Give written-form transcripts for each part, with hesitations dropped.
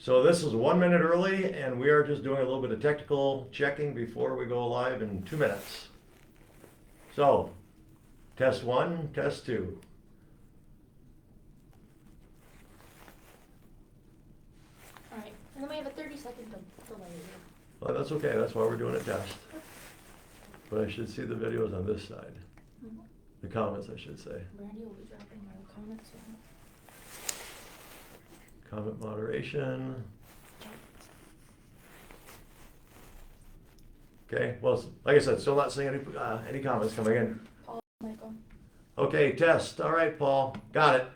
So this is 1 minute early, and we are just doing a little bit of technical checking before we go live in 2 minutes. So, test one, test two. Alright, and then we have a 30-second delay. Well, that's okay, that's why we're doing a test. But I should see the videos on this side. Mm-hmm. The comments, I should say. Brandy will be dropping our comments in. Comment moderation. Okay, well, like I said, still not seeing any comments coming in. Paul, Michael. Okay, test. All right, Paul. Got it.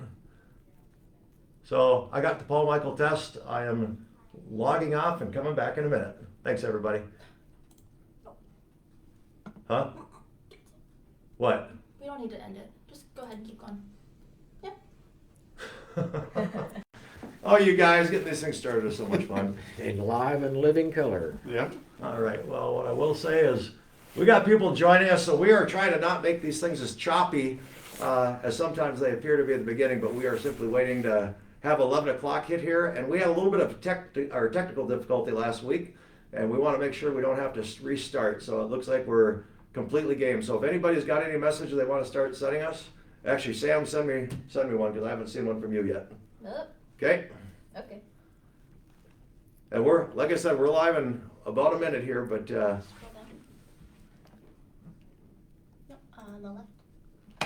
So I got the Paul Michael test. I am logging off and coming back in a minute. Thanks, everybody. Huh? What? We don't need to end it. Just go ahead and keep going. Yep. Oh, you guys getting these things started is so much fun. In live and living color. Yep. All right. Well, what I will say is we got people joining us, so we are trying to not make these things as choppy as sometimes they appear to be at the beginning, but we are simply waiting to have 11 o'clock hit here. And we had a little bit of technical difficulty last week, and we want to make sure we don't have to restart. So it looks like we're completely game. So if anybody's got any messages they want to start sending us, actually, Sam, send me one because I haven't seen one from you yet. Nope. Okay? Okay. And we're, like I said, we're live in about a minute here, but Scroll down. Yep, on the left.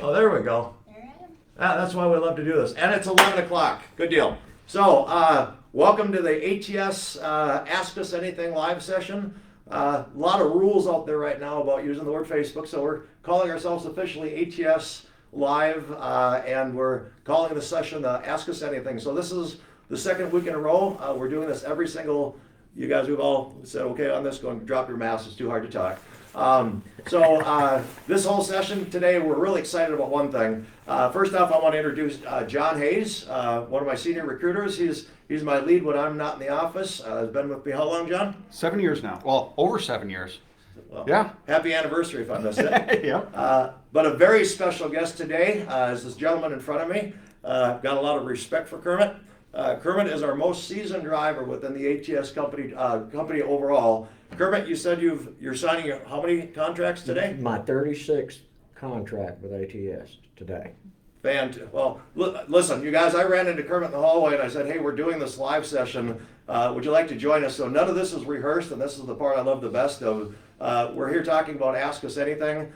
oh, there we go. There I am. That's why we love to do this. And it's 11 o'clock. Good deal. So, welcome to the ATS Ask Us Anything live session. A lot of rules out there right now about using the word Facebook, so we're calling ourselves officially ATS Live, and we're calling the session Ask Us Anything. So this is the second week in a row. We're doing this every single, you guys, we've all said okay on this, go and drop your masks, it's too hard to talk. This whole session today, we're really excited about one thing. First off, I want to introduce John Hayes, one of my senior recruiters. He's my lead when I'm not in the office. Has been with me how long, John? 7 years now. Well, over 7 years. Well, Yeah. Happy anniversary if I missed it. Yeah. But a very special guest today is this gentleman in front of me. Got a lot of respect for Kermit. Kermit is our most seasoned driver within the ATS company overall. Kermit, you said you're signing how many contracts today? My 36th contract with ATS today. Well, listen, you guys, I ran into Kermit in the hallway and I said, hey, we're doing this live session. Would you like to join us? So none of this is rehearsed, and this is the part I love the best of. We're here talking about Ask Us Anything.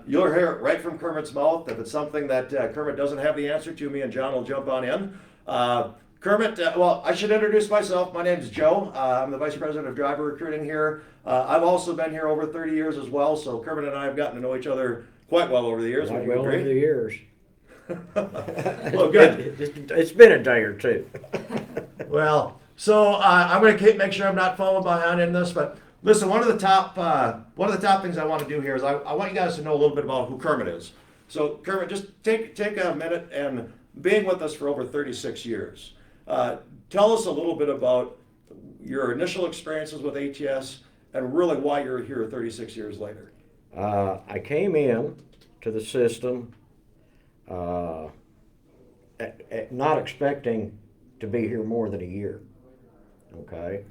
You'll hear it right from Kermit's mouth. If it's something that Kermit doesn't have the answer to, me and John will jump on in. Kermit, well, I should introduce myself. My name's Joe. I'm the Vice President of Driver Recruiting here. I've also been here over 30 years as well, so Kermit and I have gotten to know each other quite well over the years. Quite Would you well over agree? the years. Well, good. It's been a day or two. Well, so I'm going to make sure I'm not falling behind in this, but listen, one of the top things I want to do here is I want you guys to know a little bit about who Kermit is. So Kermit, just take a minute, and being with us for over 36 years, tell us a little bit about your initial experiences with ATS and really why you're here 36 years later. I came in to the system not expecting to be here more than a year, okay?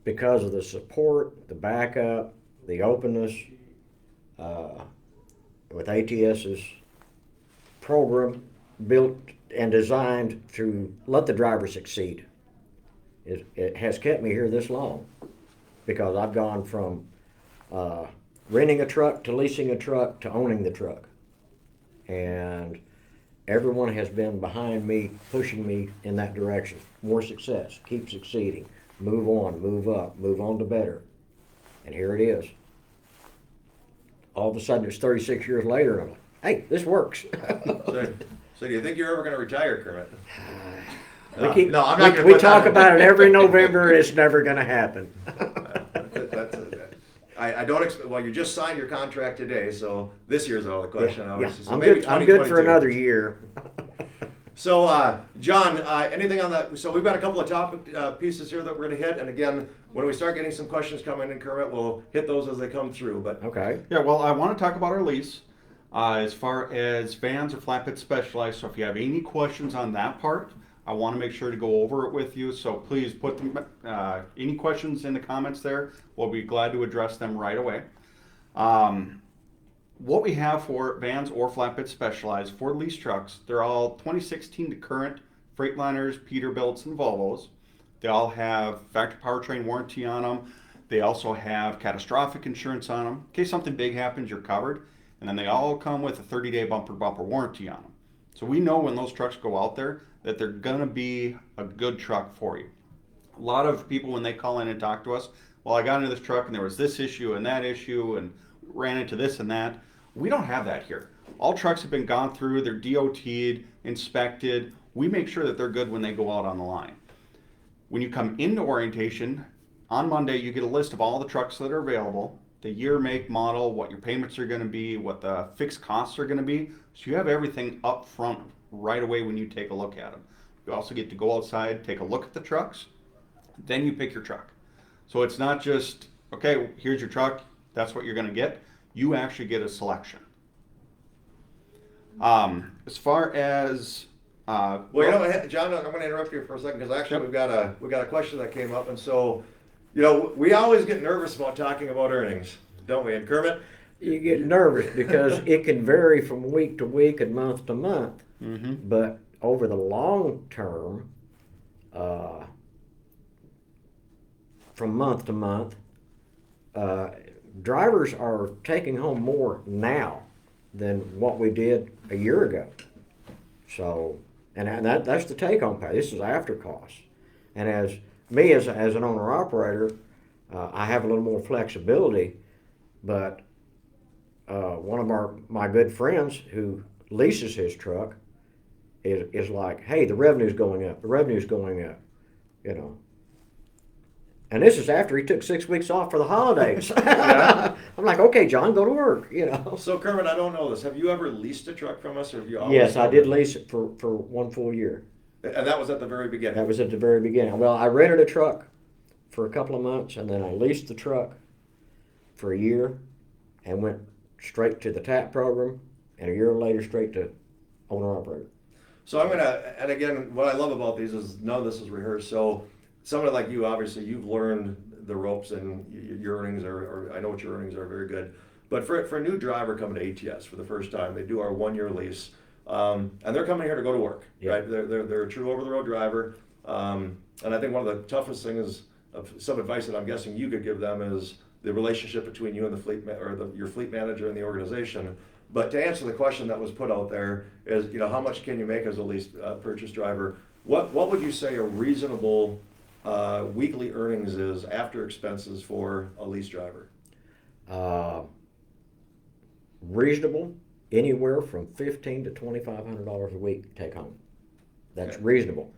Because of the support, the backup, the openness with ATS's program built and designed to let the driver succeed. It has kept me here this long because I've gone from renting a truck to leasing a truck to owning the truck. And everyone has been behind me, pushing me in that direction. More success, keep succeeding, move on, move up, move on to better. And here it is. All of a sudden it's 36 years later and I'm like, hey, this works. So do you think you're ever going to retire, Kermit? No, I'm not going to. We talk about it every November. It's never going to happen. I don't expect. Well, you just signed your contract today, so this year's out of the question. Yeah, Obviously. So I'm maybe good. I'm good for 2022. another year. So, John, anything on that? So we've got a couple of topic pieces here that we're going to hit, and again, when we start getting some questions coming in, Kermit, we'll hit those as they come through. But Okay. Yeah, well, I want to talk about our lease as far as vans or flatbed specialized. So if you have any questions on that part, I want to make sure to go over it with you, so please put them, any questions in the comments there. We'll be glad to address them right away. What we have for vans or flatbed specialized for lease trucks, they're all 2016 to current Freightliners, Peterbilts, and Volvos. They all have factory powertrain warranty on them. They also have catastrophic insurance on them. In case something big happens, you're covered. And then they all come with a 30-day bumper-to-bumper warranty on them. So we know when those trucks go out there that they're gonna be a good truck for you. A lot of people, when they call in and talk to us, well, I got into this truck and there was this issue and that issue and ran into this and that. We don't have that here. All trucks have been gone through, they're DOT'd, inspected. We make sure that they're good when they go out on the line. When you come into orientation, on Monday you get a list of all the trucks that are available, the year, make, model, what your payments are gonna be, what the fixed costs are gonna be. So you have everything up front right away when you take a look at them. You also get to go outside, take a look at the trucks, then you pick your truck. So it's not just, okay, here's your truck, that's what you're gonna get. You actually get a selection. As far as Well, you know, John, I'm going to interrupt you for a second because actually Yep. we've got a question that came up, and so, you know, we always get nervous about talking about earnings, don't we? And Kermit, You get nervous because it can vary from week to week and month to month. Mhm. But over the long term, from month to month, drivers are taking home more now than what we did a year ago. So, and that's the take-home pay. This is after costs. And as me as an owner-operator, I have a little more flexibility, but one of my good friends who leases his truck is like, hey, the revenue's going up, you know. And this is after he took 6 weeks off for the holidays. Yeah. I'm like, okay, John, go to work, you know. so Kermit, I don't know this. Have you ever leased a truck from us, or have you always? Yes, I sold did it? lease it for 1 full year. And that was at the very beginning. That was at the very beginning. Well, I rented a truck for a couple of months, and then I leased the truck for a year and went straight to the TAP program, and a year later straight to owner-operator. So I'm gonna, and again, what I love about these is none of this is rehearsed. So somebody like you, obviously, you've learned the ropes, and your earnings are I know what your earnings are very good. But for a new driver coming to ATS for the first time, they do our 1-year lease, and they're coming here to go to work, Yeah. right? They're a true over-the-road driver, and I think one of the toughest things of some advice that I'm guessing you could give them is the relationship between you and the fleet your fleet manager and the organization. But to answer the question that was put out there is, you know, how much can you make as a lease purchase driver? What would you say a reasonable weekly earnings is after expenses for a lease driver? Reasonable, anywhere from $1,500 to $2,500 a week take home. That's Okay. reasonable.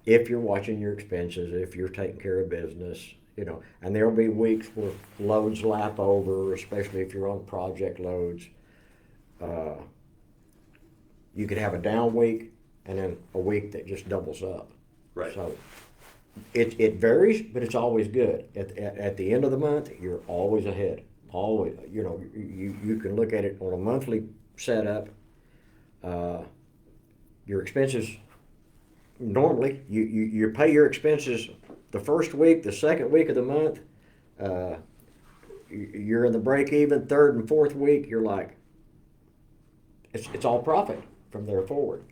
If you're watching your expenses, if you're taking care of business, you know, and there'll be weeks where loads lap over, especially if you're on project loads. You could have a down week and then a week that just doubles up. Right. So it varies, but it's always good. At the end of the month, you're always ahead. Always, you know, you can look at it on a monthly setup. Your expenses, normally, you pay your expenses the first week, the second week of the month. You're in the break even. Third and fourth week, you're like, it's all profit from there forward.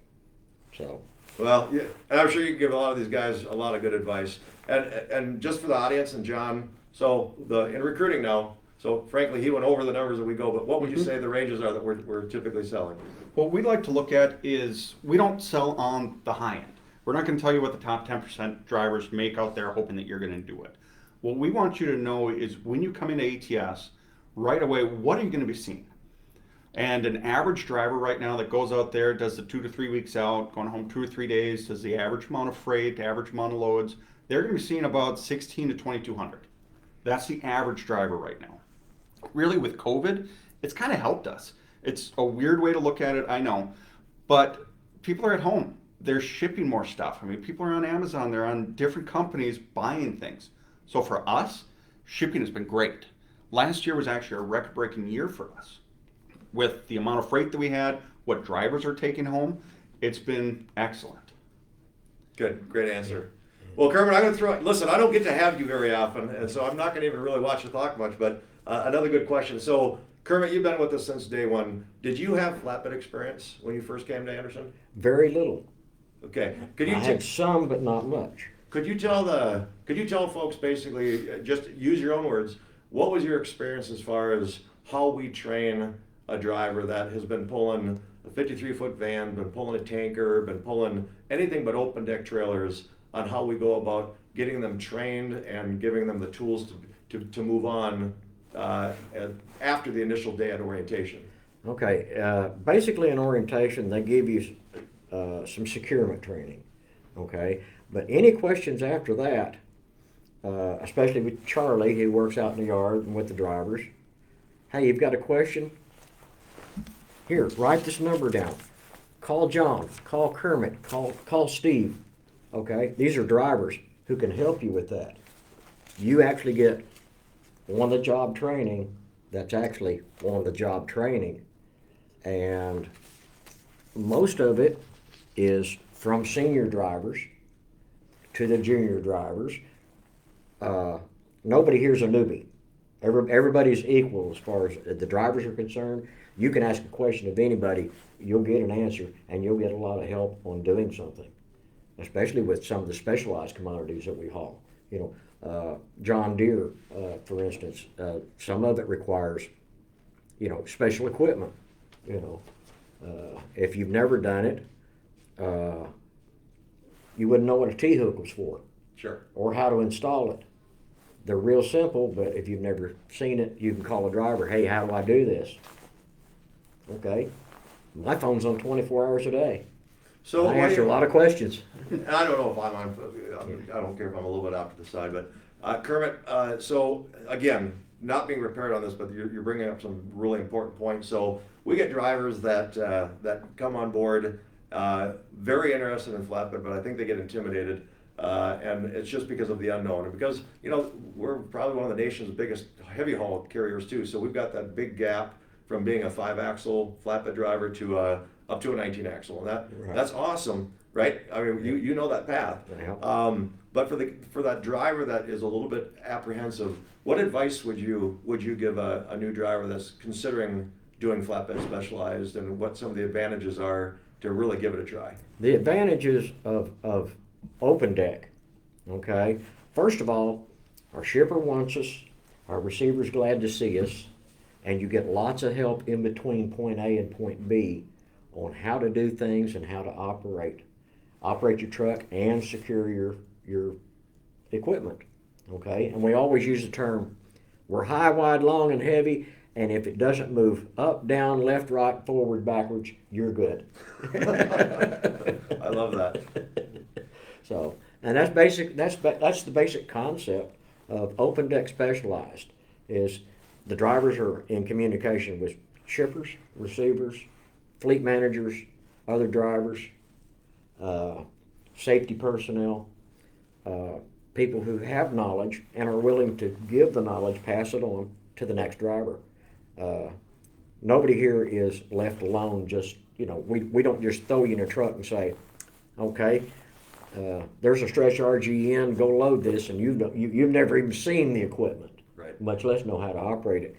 So. Well, yeah, and I'm sure you can give a lot of these guys a lot of good advice. And just for the audience and John, so in recruiting now, so frankly, he went over the numbers that we go, but what would you say the ranges are that we're typically selling? What we'd like to look at is we don't sell on the high end. We're not going to tell you what the top 10% drivers make out there hoping that you're going to do it. What we want you to know is when you come into ATS, right away, what are you going to be seeing? And an average driver right now that goes out there, does the 2 to 3 weeks out, going home 2 or 3 days, does the average amount of freight, average amount of loads, they're going to be seeing about 16 to 2,200. That's the average driver right now. Really, with COVID, it's kind of helped us. It's a weird way to look at it, I know, but people are at home. They're shipping more stuff. I mean, people are on Amazon, they're on different companies buying things. So for us, shipping has been great. Last year was actually a record-breaking year for us. With the amount of freight that we had, what drivers are taking home, it's been excellent. Good, great answer. Well, Kermit, I'm gonna listen, I don't get to have you very often, and so I'm not gonna even really watch the clock much, but another good question. So, Kermit, you've been with us since day one. Did you have flatbed experience when you first came to Anderson? Very little. Okay, could I you had some, but not much. could you tell folks basically, just use your own words, what was your experience as far as how we train a driver that has been pulling a 53-foot van, been pulling a tanker, been pulling anything but open deck trailers, on how we go about getting them trained and giving them the tools to move on after the initial day at orientation? Okay, basically in orientation, they give you some securement training, okay? But any questions after that, especially with Charlie, who works out in the yard and with the drivers, hey, you've got a question? Here, write this number down. Call John, call Kermit, call Steve, okay? These are drivers who can help you with that. You actually get on-the-job training that's actually on-the-job training. And most of it is from senior drivers to the junior drivers. Nobody here's a newbie. Everybody's equal as far as the drivers are concerned. You can ask a question of anybody, you'll get an answer, and you'll get a lot of help on doing something, especially with some of the specialized commodities that we haul. You know, John Deere, for instance, some of it requires, you know, special equipment. You know, if you've never done it, you wouldn't know what a T-hook was for. Sure. Or how to install it. They're real simple, but if you've never seen it, you can call a driver, hey, how do I do this? Okay. My phone's on 24 hours a day. So I answer a lot of questions. And I don't know if I'm on, I don't care if I'm a little bit off to the side, but Kermit, so again, not being prepared on this, but you're bringing up some really important points. So we get drivers that come on board, very interested in flatbed, but I think they get intimidated. And it's just because of the unknown, and because, you know, we're probably one of the nation's biggest heavy haul carriers too. So we've got that big gap from being a 5-axle flatbed driver to up to a 19-axle, and that's awesome, right? I mean, you know that path. Yeah. But for that driver that is a little bit apprehensive, what advice would you give a new driver that's considering doing flatbed specialized, and what some of the advantages are to really give it a try? The advantages of open deck, okay? First of all, our shipper wants us, our receiver's glad to see us, and you get lots of help in between point A and point B on how to do things and how to operate your truck and secure your equipment, okay? And we always use the term, we're high, wide, long, and heavy, and if it doesn't move up, down, left, right, forward, backwards, you're good. I love that. So, and that's basic. That's the basic concept of open deck specialized. Is the drivers are in communication with shippers, receivers, fleet managers, other drivers, safety personnel, people who have knowledge and are willing to give the knowledge, pass it on to the next driver. Nobody here is left alone. Just, you know, we don't just throw you in a truck and say, okay. There's a stretch RGN, go load this, and you've never even seen the equipment, Right. much less know how to operate it.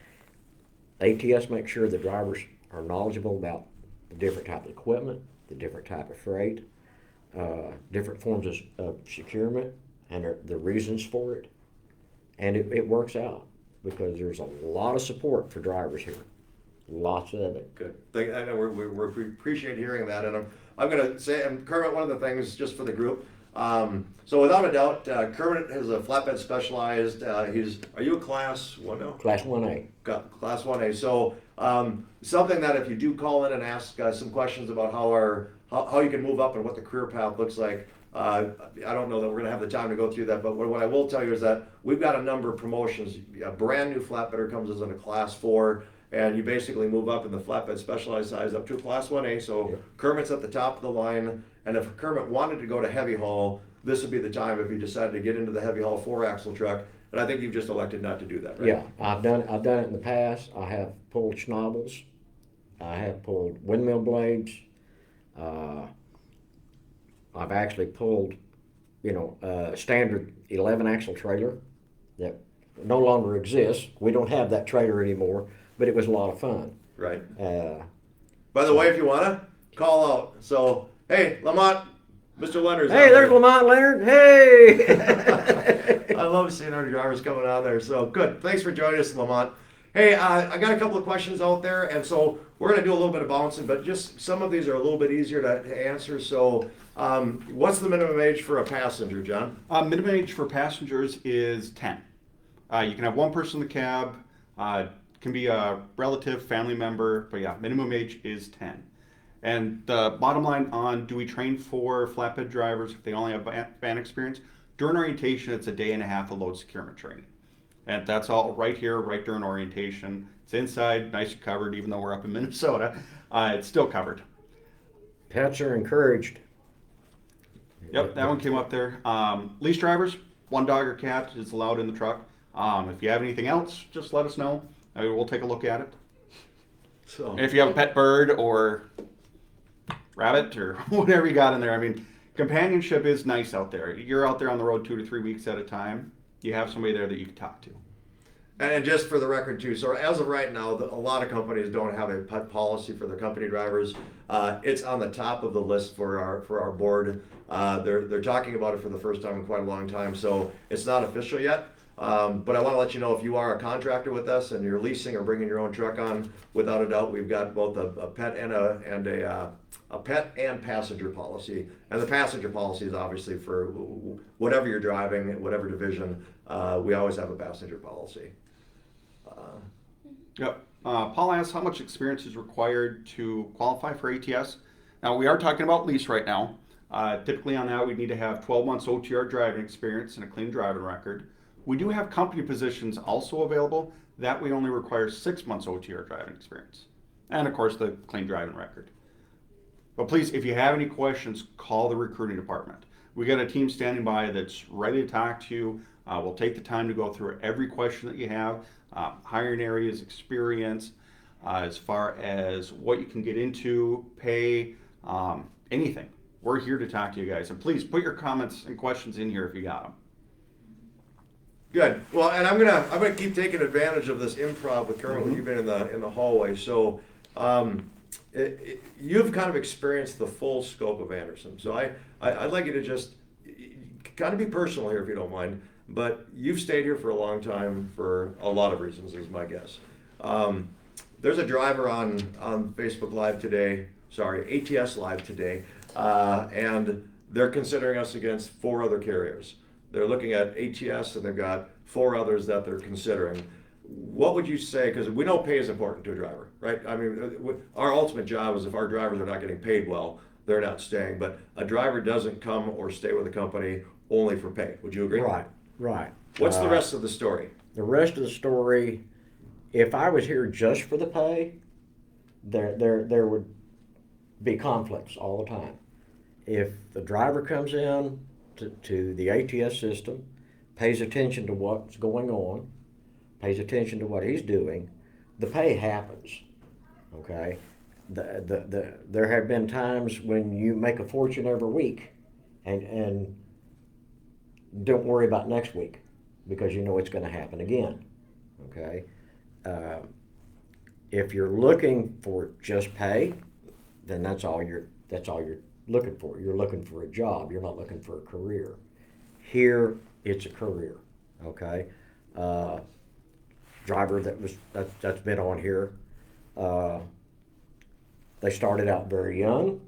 ATS makes sure the drivers are knowledgeable about the different type of equipment, the different type of freight, different forms of securement, and the reasons for it. And it works out because there's a lot of support for drivers here, lots of it. Good. I know we appreciate hearing that, and I'm going to say, and Kermit, one of the things just for the group. So without a doubt, Kermit is a flatbed specialized. Are you a class 1 now? Class 1A. Class 1A. So something that if you do call in and ask some questions about how you can move up and what the career path looks like, I don't know that we're going to have the time to go through that, but what I will tell you is that we've got a number of promotions. A brand new flatbedder comes as in a class 4. And you basically move up in the flatbed specialized size up to a class 1A. So Yep. Kermit's at the top of the line. And if Kermit wanted to go to heavy haul, this would be the time if he decided to get into the heavy haul 4-axle truck. And I think you've just elected not to do that, right? Yeah, I've done it in the past. I have pulled schnobbles. I have pulled windmill blades. I've actually pulled standard 11 axle trailer that no longer exists. We don't have that trailer anymore, but it was a lot of fun. Right. Uh, By the way, if you wanna, call out. So, hey, Lamont, Mr. Leonard's hey, out there's there. Lamont Leonard. Hey! I love seeing our drivers coming on there. So good. Thanks for joining us, Lamont. Hey, I got a couple of questions out there, and so we're going to do a little bit of bouncing, but just some of these are a little bit easier to answer. So, what's the minimum age for a passenger, John? Minimum age for passengers is 10. You can have one person in the cab. Can be a relative, family member, but yeah, minimum age is 10. And the bottom line on, do we train for flatbed drivers if they only have van experience? During orientation, it's a day and a half of load securement training. And that's all right here, right during orientation. It's inside, nice and covered, even though we're up in Minnesota. It's still covered. Pets are encouraged. Yep, that one came up there. Lease drivers, one dog or cat is allowed in the truck. If you have anything else, just let us know. We'll take a look at it. So, And if you have a pet bird or rabbit or whatever you got in there, I mean, companionship is nice out there. You're out there on the road 2 to 3 weeks at a time. You have somebody there that you can talk to. and just for the record too, so as of right now, a lot of companies don't have a pet policy for their company drivers. It's on the top of the list for our board. They're talking about it for the first time in quite a long time, so it's not official yet. But I want to let you know, if you are a contractor with us and you're leasing or bringing your own truck on, without a doubt, we've got both a pet and a pet and passenger policy. And the passenger policy is obviously for whatever you're driving, whatever division. We always have a passenger policy. Yep. Paul asks how much experience is required to qualify for ATS. Now, we are talking about lease right now. Typically on that, we need to have 12 months OTR driving experience and a clean driving record. We do have company positions also available. That we only require 6 months OTR driving experience. And of course, the clean driving record. But please, if you have any questions, call the recruiting department. We got a team standing by that's ready to talk to you. We'll take the time to go through every question that you have. Hiring areas, experience, as far as what you can get into, pay, anything. We're here to talk to you guys. And please put your comments and questions in here if you got them. Good. Well, and I'm gonna keep taking advantage of this improv with Kermit when you've been in the hallway. So, you've kind of experienced the full scope of Anderson. So I'd like you to just kind of be personal here, if you don't mind. But you've stayed here for a long time for a lot of reasons, is my guess. There's a driver on Facebook Live today. Sorry, ATS Live today, and they're considering us against 4 other carriers. They're looking at ATS, and they've got 4 others that they're considering. What would you say? Because we know pay is important to a driver, right? I mean, our ultimate job is if our drivers are not getting paid well, they're not staying. But a driver doesn't come or stay with a company only for pay. Would you agree? Right. What's the rest of the story? The rest of the story, if I was here just for the pay, there would be conflicts all the time. If the driver comes in to the ATS system, pays attention to what's going on, pays attention to what he's doing, the pay happens, okay? There have been times when you make a fortune every week and don't worry about next week because you know it's going to happen again, okay? If you're looking for just pay, then that's all you're looking for. You're looking for a job. You're not looking for a career. Here, it's a career, okay? Driver that's been on here, they started out very young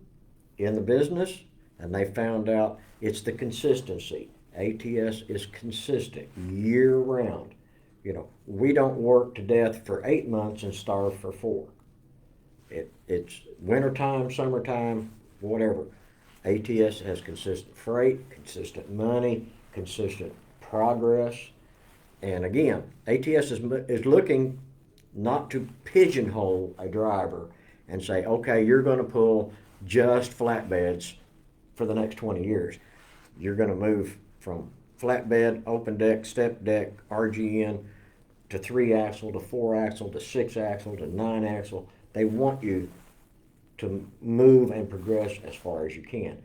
in the business, and they found out it's the consistency. ATS is consistent year round. You know, we don't work to death for 8 months and starve for 4. It's wintertime, summertime, whatever. ATS has consistent freight, consistent money, consistent progress. And again, ATS is looking not to pigeonhole a driver and say, okay, you're going to pull just flatbeds for the next 20 years. You're going to move from flatbed, open deck, step deck, RGN, to 3-axle, to 4-axle, to 6-axle, to 9-axle. They want you to move and progress as far as you can.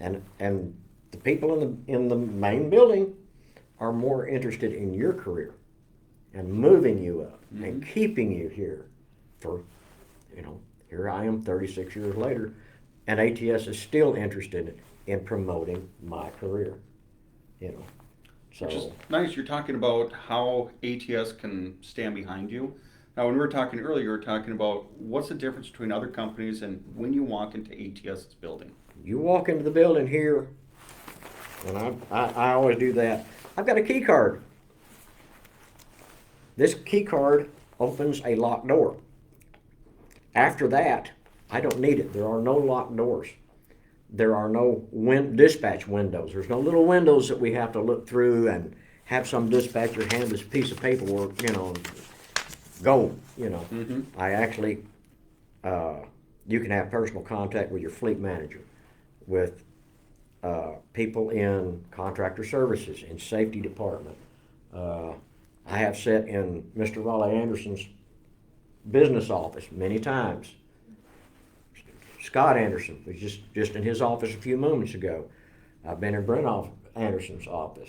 And the people in the main building are more interested in your career and moving you up and keeping you here for, here I am 36 years later, and ATS is still interested in promoting my career, So, Which is nice. You're talking about how ATS can stand behind you. Now, when we were talking earlier, you were talking about what's the difference between other companies and when you walk into ATS's building. you walk into the building here, and I always do that. I've got a key card. This key card opens a locked door. After that, I don't need it. There are no locked doors. There are no dispatch windows. There's no little windows that we have to look through and have some dispatcher hand us a piece of paperwork, go, I actually, you can have personal contact with your fleet manager, with people in contractor services, in safety department. I have sat in Mr. Raleigh Anderson's business office many times. Scott Anderson was just in his office a few moments ago. I've been in Brent Anderson's office.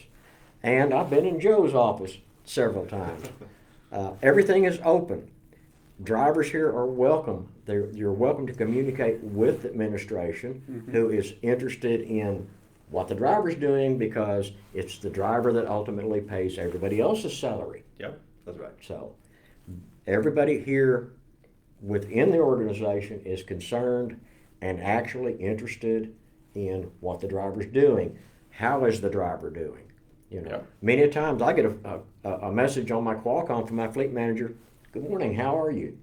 And I've been in Joe's office several times. Everything is open. Drivers here are welcome. You're welcome to communicate with the administration, who is interested in what the driver's doing, because it's the driver that ultimately pays everybody else's salary. Yep, that's right. So everybody here within the organization is concerned and actually interested in what the driver's doing. How is the driver doing? Yep. Many times I get a message on my Qualcomm from my fleet manager, "Good morning, how are you?"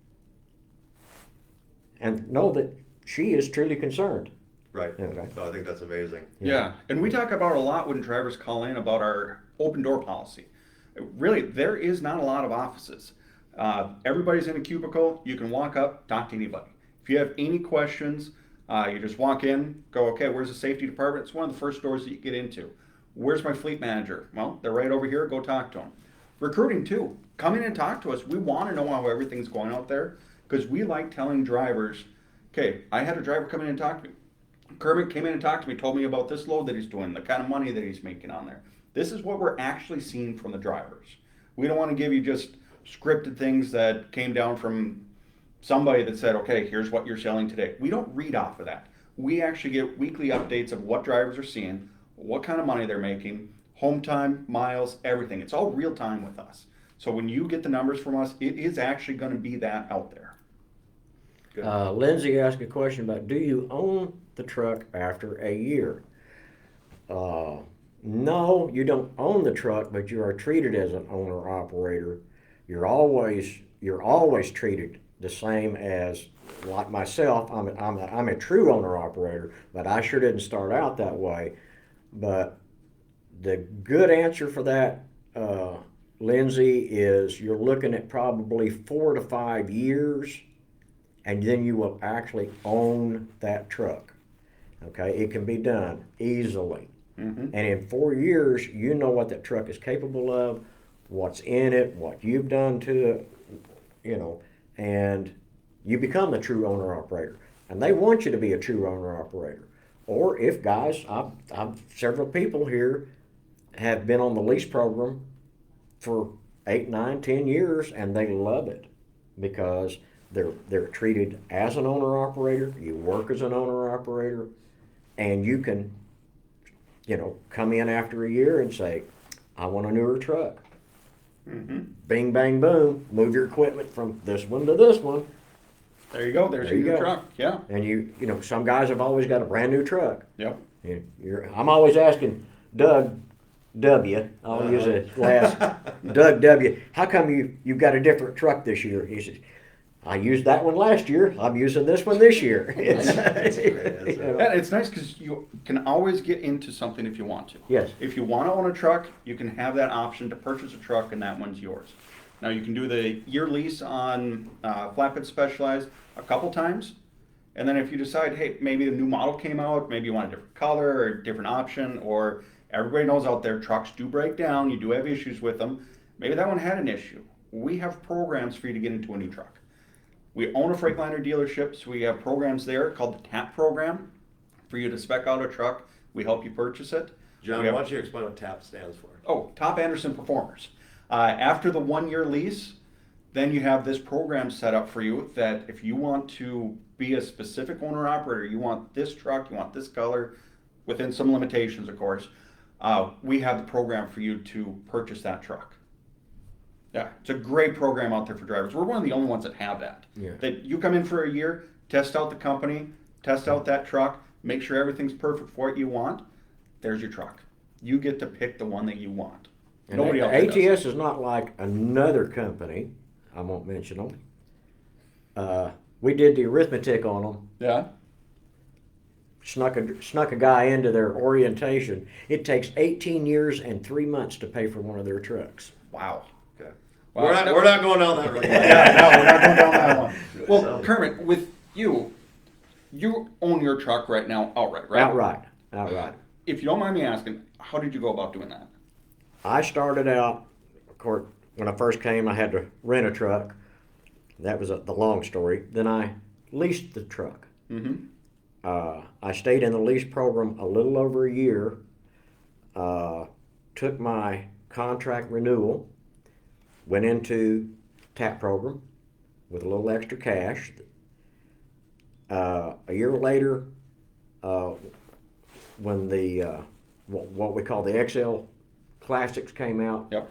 And know that she is truly concerned. Right. Okay. So I think that's amazing. Yeah, and we talk about a lot when drivers call in about our open door policy. Really, there is not a lot of offices. Everybody's in a cubicle. You can walk up, talk to anybody. If you have any questions, you just walk in, go, okay, where's the safety department? It's one of the first doors that you get into. Where's my fleet manager? Well, they're right over here. Go talk to them. Recruiting too. Come in and talk to us. We want to know how everything's going out there, because we like telling drivers, okay, I had a driver come in and talk to me. Kermit came in and talked to me, told me about this load that he's doing, the kind of money that he's making on there. This is what we're actually seeing from the drivers. We don't want to give you just scripted things that came down from somebody that said, okay, here's what you're selling today. We don't read off of that. We actually get weekly updates of what drivers are seeing, what kind of money they're making, home time, miles, everything. It's all real time with us. So when you get the numbers from us, it is actually going to be that out there. Lindsay asked a question about, do you own the truck after a year? No, you don't own the truck, but you are treated as an owner-operator. You're always treated the same as, like myself. I'm a true owner-operator, but I sure didn't start out that way. But the good answer for that, Lindsay, is you're looking at probably 4 to 5 years, and then you will actually own that truck. Okay, it can be done easily. And in 4 years, you know what that truck is capable of, what's in it, what you've done to it, and you become a true owner-operator. And they want you to be a true owner-operator. Or if guys, I've several people here have been on the lease program for 8, 9, 10 years, and they love it because they're treated as an owner-operator. You work as an owner-operator, and you can, come in after a year and say, I want a newer truck. Bing, bang, boom, move your equipment from this one to this one. There you go. There's There you your go. truck. Yeah. And some guys have always got a brand new truck. Yep. I'm always asking Doug W. I'll use it last. Doug W. How come you've got a different truck this year? He says, I used that one last year. I'm using this one this year. Yeah, it's nice because you can always get into something if you want to. Yes. If you want to own a truck, you can have that option to purchase a truck, and that one's yours. Now you can do the year lease on Flatbed Specialized a couple times, and then if you decide, hey, maybe the new model came out, maybe you want a different color or a different option, or everybody knows out there trucks do break down, you do have issues with them. Maybe that one had an issue. We have programs for you to get into a new truck. We own a Freightliner dealership, so we have programs there called the TAP program for you to spec out a truck. We help you purchase it. John, We why have- don't you explain what TAP stands for? Oh, Top Anderson Performers. After the 1-year lease, then you have this program set up for you that if you want to be a specific owner operator, you want this truck, you want this color, within some limitations, of course, we have the program for you to purchase that truck. Yeah, it's a great program out there for drivers. We're one of the only ones that have that. Yeah. That you come in for a year, test out the company, test out that truck, make sure everything's perfect for what you want. There's your truck. You get to pick the one that you want. And Nobody else does. ATS is not like another company. I won't mention them. We did the arithmetic on them. Yeah. Snuck a guy into their orientation. It takes 18 years and 3 months to pay for one of their trucks. Wow. Okay. Wow. We're not going down that road. Yeah, no, we're not going down that one. Well, Kermit, with you own your truck right now outright, right? Outright. If you don't mind me asking, how did you go about doing that? I started out, of course, when I first came, I had to rent a truck. That was the long story. Then I leased the truck. Mm-hmm. I stayed in the lease program a little over a year, took my contract renewal, went into TAP program with a little extra cash. A year later, when the what we call the XL Classics came out, Yep.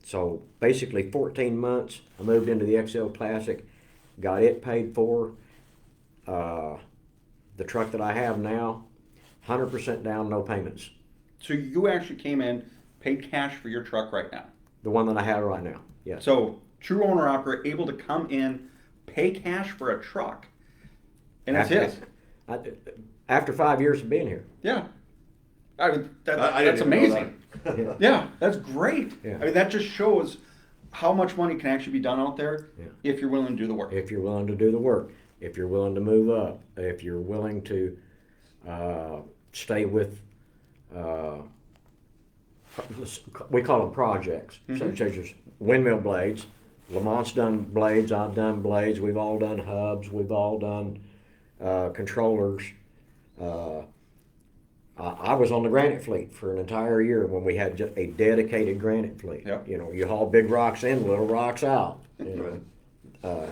so basically 14 months, I moved into the XL Classic, got it paid for. The truck that I have now, 100% down, no payments. So you actually came in, paid cash for your truck right now. The one that I have right now, yes. So true owner operator able to come in, pay cash for a truck, and it's his. After 5 years of being here. Yeah. I mean, I that's didn't even know amazing. Yeah. Yeah, that's great. Yeah. I mean, that just shows how much money can actually be done out there Yeah. if you're willing to do the work. If you're willing to do the work, if you're willing to move up, if you're willing to stay with, we call them projects, such as windmill blades. Lamont's done blades, I've done blades, we've all done hubs, we've all done controllers. I was on the granite fleet for an entire year when we had just a dedicated granite fleet. Yep. You know, you haul big rocks in, little rocks out. You know.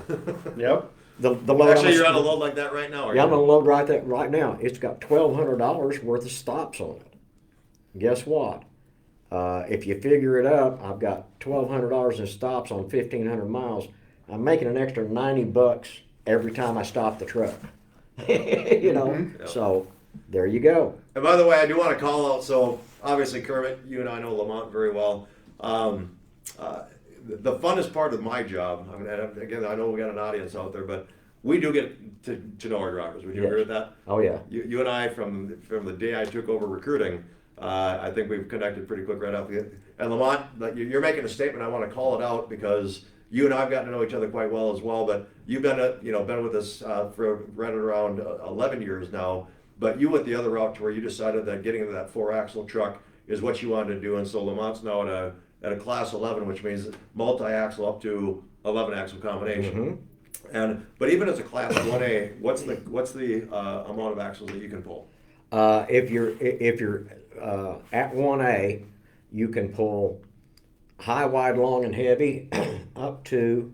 Yep. The load Actually, you're on on a load like that right now, are yeah, I'm you? gonna load right now. It's got $1,200 worth of stops on it. Guess what? If you figure it up, I've got $1,200 in stops on 1,500 miles. I'm making an extra $90 every time I stop the truck. You know, Mhm. so there you go. And by the way, I do want to call out, so obviously Kermit, you and I know Lamont very well. The funnest part of my job, I mean, and again, I know we got an audience out there, but we do get to know our drivers. Would you Yes. agree with that? Oh yeah. You and I, from the day I took over recruiting, I think we've connected pretty quick right off the. And Lamont, you're making a statement. I want to call it out because you and I've gotten to know each other quite well as well. But you've been with us for right around 11 years now. But you went the other route to where you decided that getting into that 4-axle truck is what you wanted to do. And so Lamont's now at a class 11, which means multi-axle up to 11-axle combination. Mhm. But even as a class 1A, what's the amount of axles that you can pull? If you're at 1A, you can pull high, wide, long, and heavy up to,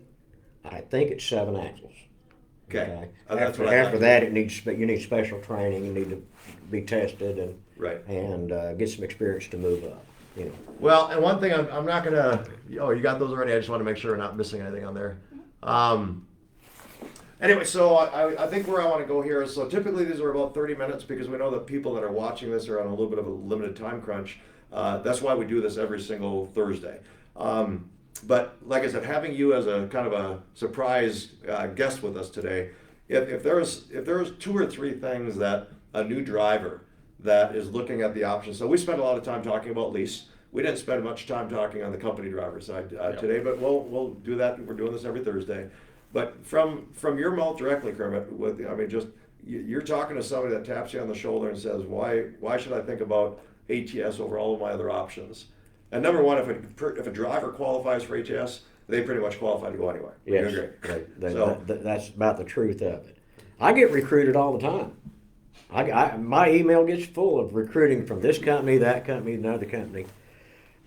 I think it's 7 axles. Okay. That's what I After thought. that, you need special training. You need to be tested and Right. get some experience to move up. You know. Well, and one thing I'm not gonna. Oh, you got those already. I just want to make sure we're not missing anything on there. Anyway, so I think where I want to go here is, so typically these are about 30 minutes because we know that people that are watching this are on a little bit of a limited time crunch. That's why we do this every single Thursday. But like I said, having you as a kind of a surprise guest with us today, if there's 2 or 3 things that a new driver that is looking at the options. So we spent a lot of time talking about lease. We didn't spend much time talking on the company driver side today, but we'll do that. We're doing this every Thursday. But from your mouth directly, Kermit, you're talking to somebody that taps you on the shoulder and says, why should I think about ATS over all of my other options? And number one, if a driver qualifies for ATS, they pretty much qualify to go anywhere. Yes, You agree? they- So- that's about the truth of it. I get recruited all the time. My email gets full of recruiting from this company, that company, another company.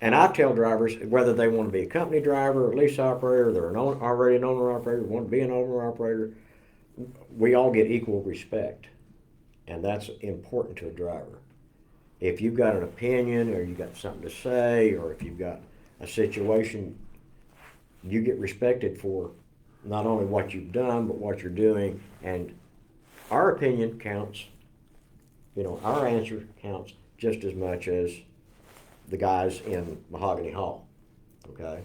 And I tell drivers whether they want to be a company driver, a lease operator, they're already an owner operator, want to be an owner operator, we all get equal respect. And that's important to a driver. If you've got an opinion or you've got something to say or if you've got a situation, you get respected for not only what you've done but what you're doing. And our opinion counts, our answer counts just as much as the guys in Mahogany Hall, okay?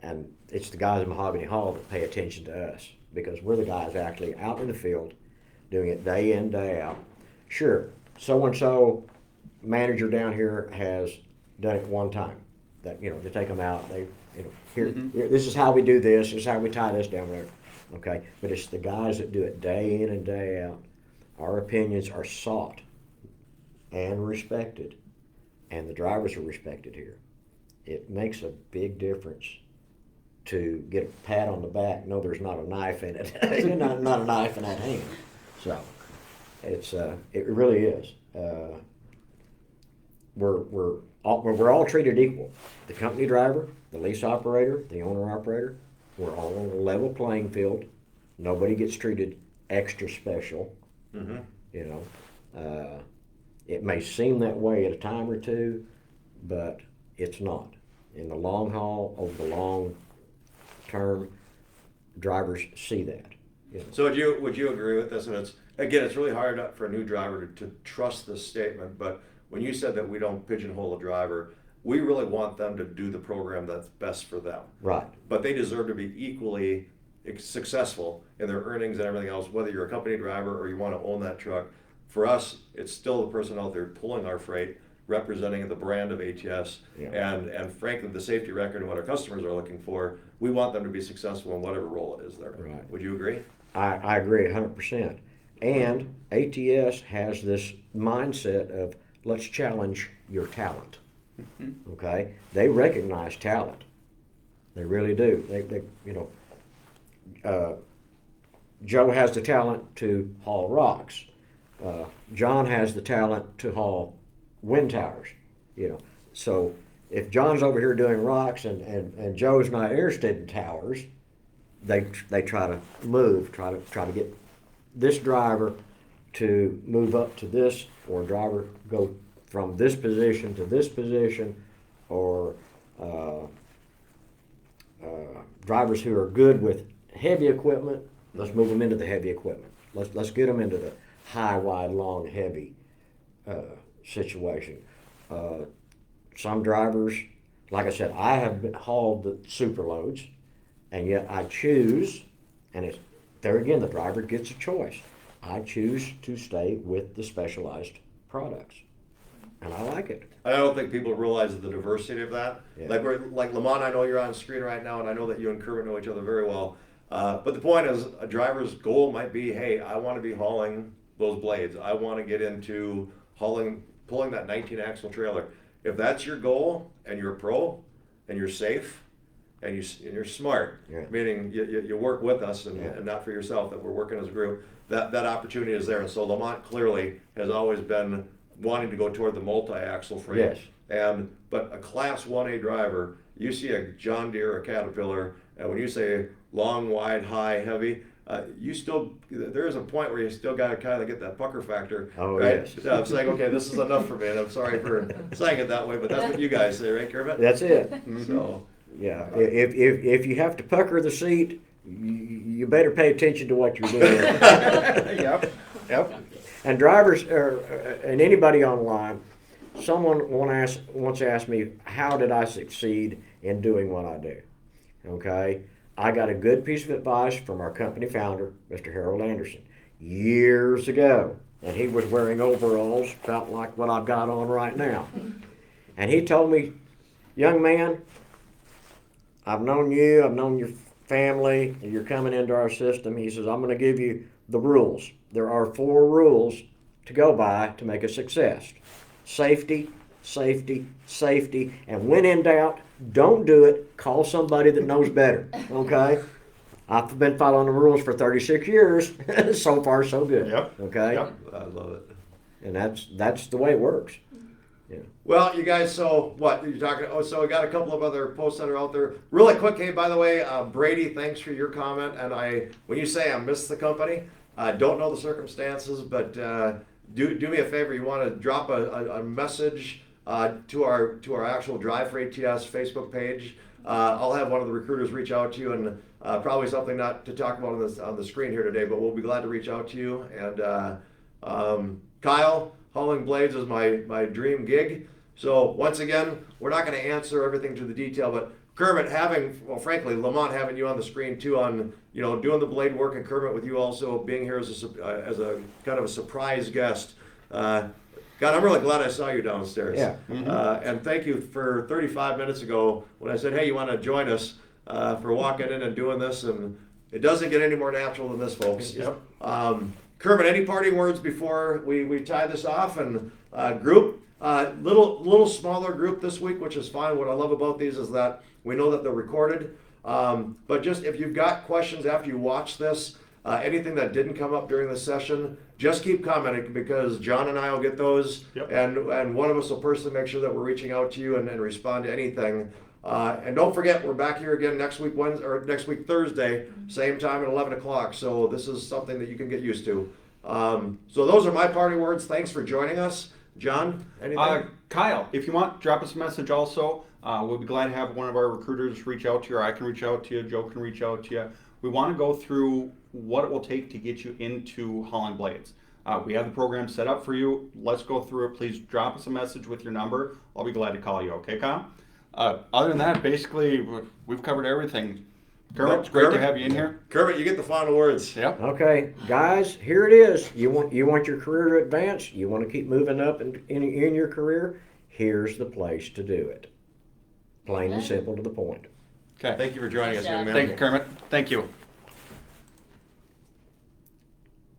And it's the guys in Mahogany Hall that pay attention to us because we're the guys actually out in the field doing it day in, day out. Sure, so-and-so manager down here has done it one time. That, they take them out, here, this is how we do this is how we tie this down there, okay? But it's the guys that do it day in and day out. Our opinions are sought and respected. And the drivers are respected here. It makes a big difference to get a pat on the back. No, there's not a knife in it. not a knife in that hand. So it really is. We're all treated equal. The company driver, the lease operator, the owner operator. We're all on a level playing field. Nobody gets treated extra special. Mm-hmm. It may seem that way at a time or two, but it's not. In the long haul, over the long term, drivers see that. So would you agree with this? And it's really hard for a new driver to trust this statement, but when you said that we don't pigeonhole a driver, we really want them to do the program that's best for them. Right. But they deserve to be equally successful in their earnings and everything else, whether you're a company driver or you want to own that truck. For us, it's still the person out there pulling our freight, representing the brand of ATS, and frankly, the safety record and what our customers are looking for. We want them to be successful in whatever role it is there. Right. Would you agree? I agree 100%. And ATS has this mindset of let's challenge your talent. Mm-hmm. Okay? They recognize talent. They really do. Joe has the talent to haul rocks. John has the talent to haul wind towers, So if John's over here doing rocks and Joe's not interested in towers, they try to try to get this driver to move up to this, or driver go from this position to this position, or drivers who are good with heavy equipment, let's move them into the heavy equipment. Let's get them into the high, wide, long, heavy situation. Some drivers, like I said, I have hauled the super loads, and yet I choose, and it's there again, the driver gets a choice. I choose to stay with the specialized products, and I like it. I don't think people realize the diversity of that. Yeah. Like Lamont, I know you're on screen right now, and I know that you and Kermit know each other very well. But the point is, a driver's goal might be, hey, I want to be hauling those blades. I want to get into pulling that 19-axle trailer. If that's your goal, and you're a pro, and you're safe, and you're smart, meaning you work with us and not for yourself, that we're working as a group, that opportunity is there. And so Lamont clearly has always been wanting to go toward the multi-axle freight. Yes. But a Class 1A driver, you see a John Deere or Caterpillar, and when you say long, wide, high, heavy, there is a point where you still got to kind of get that pucker factor. Oh, right? yes. So I'm saying, okay, this is enough for me, and I'm sorry for saying it that way, but that's what you guys say, right, Kermit? That's it. So, yeah, if you have to pucker the seat, you better pay attention to what you're doing. Yep. And drivers, and anybody online, someone once asked me, how did I succeed in doing what I do? Okay, I got a good piece of advice from our company founder, Mr. Harold Anderson, years ago. And he was wearing overalls, felt like what I've got on right now. And he told me, young man, I've known you, I've known your family, you're coming into our system. He says, I'm going to give you the rules. There are 4 rules to go by to make a success. Safety, safety, safety, and when in doubt, don't do it. Call somebody that knows better, okay? I've been following the rules for 36 years. So far, so good. Yep. Okay. Yep. I love it. And that's the way it works. Well, you guys, so what you're talking? Oh, so we got a couple of other posts that are out there. Really quick, hey, by the way, Brady, thanks for your comment. And when you say I miss the company, I don't know the circumstances, but do me a favor. You want to drop a message to our actual Drive for ATS Facebook page. I'll have one of the recruiters reach out to you, and probably something not to talk about on the screen here today, but we'll be glad to reach out to you. And Kyle, hauling blades is my dream gig. So once again, we're not going to answer everything to the detail, but Kermit frankly, Lamont having you on the screen too, on doing the blade work, and Kermit with you also being here as a kind of a surprise guest. God, I'm really glad I saw you downstairs. Yeah. And thank you for 35 minutes ago when I said, hey, you want to join us for walking in and doing this, and it doesn't get any more natural than this, folks. Yep. Kermit, any parting words before we tie this off? And group, little smaller group this week, which is fine. What I love about these is that we know that they're recorded. But just if you've got questions after you watch this, anything that didn't come up during the session, just keep commenting, because John and I will get those. Yep. And one of us will personally make sure that we're reaching out to you and respond to anything. And don't forget, we're back here again next week next week Thursday, same time at 11 o'clock. So this is something that you can get used to. So those are my parting words. Thanks for joining us. John, anything? Kyle, if you want, drop us a message also. We'll be glad to have one of our recruiters reach out to you, or I can reach out to you, Joe can reach out to you. We want to go through what it will take to get you into hauling blades. We have the program set up for you. Let's go through it. Please drop us a message with your number. I'll be glad to call you. Okay, Kyle? Other than that, basically, we've covered everything. Kermit, it's great to have you in here. Kermit, you get the final words. Yep. Okay, guys, here it is. You want your career to advance? You want to keep moving up in your career? Here's the place to do it. Plain and simple to the point. Okay. Thank you for joining us, young man. Thank you, Kermit. Thank you.